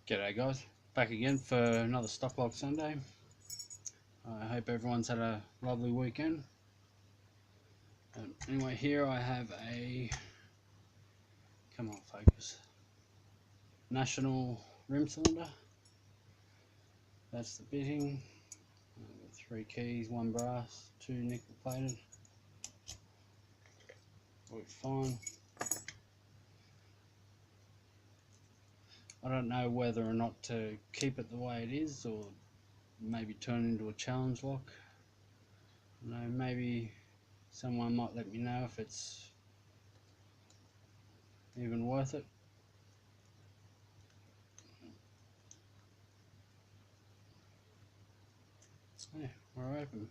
G'day guys, back again for another Stock Lock Sunday. I hope everyone's had a lovely weekend. Anyway, here I have a, come on focus, National rim cylinder. That's the bitting. 3 keys, 1 brass, 2 nickel plated. Works fine. I don't know whether or not to keep it the way it is or maybe turn it into a challenge lock. I don't know, maybe someone might let me know if it's even worth it. Yeah, we're open.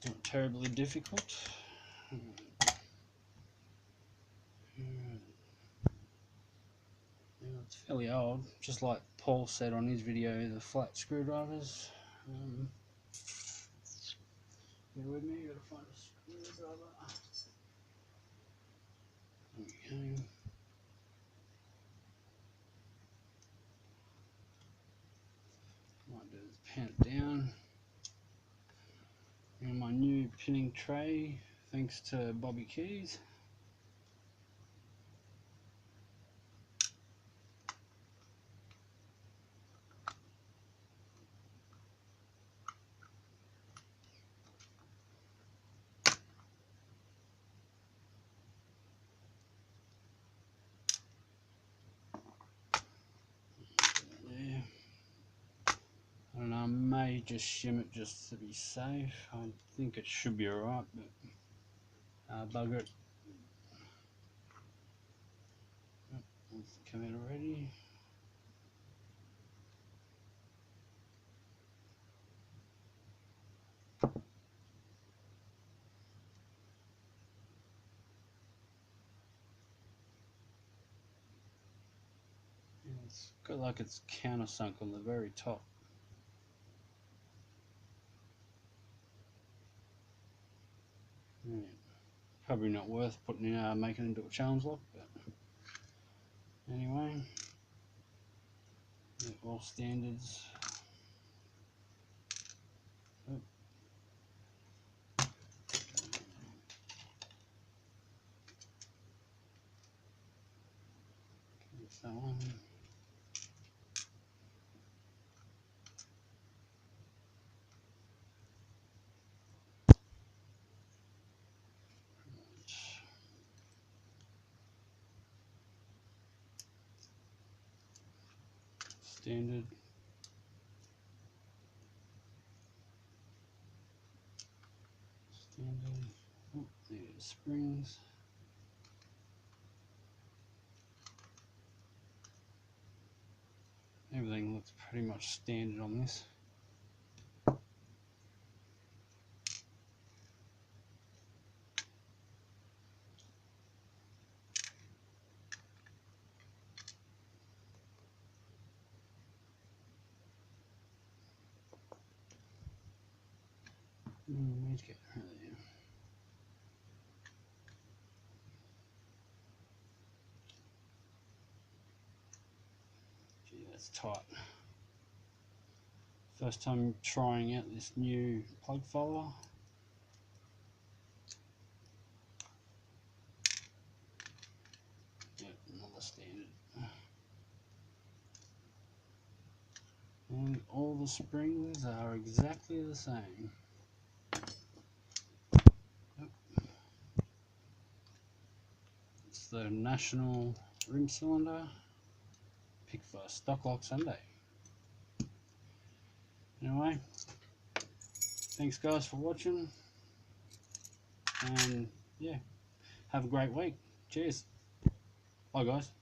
Not terribly difficult. Yeah, it's fairly old, just like Paul said on his video, the flat screwdrivers. Bear with me, gotta find a screwdriver. Okay. Might do is pan it down. And my new pinning tray, thanks to Bobby Keys. There. I don't know, I may just shim it just to be safe. I think it should be alright, but bugger it. It's come out already. It's got like it's countersunk on the very top. Yeah. Probably not worth putting making into a challenge lock, but anyway, yeah, all standards. Oh. That's that one. Standard. Standard. Oh, there's springs. Everything looks pretty much standard on this. Let's get rid of there. Gee, that's tight. First time trying out this new plug follower. Yep, another standard. And all the springs are exactly the same. Yep. It's the National rim cylinder. Picked for Stock Lock Sunday. Anyway, thanks guys for watching, and yeah, have a great week. Cheers. Bye guys.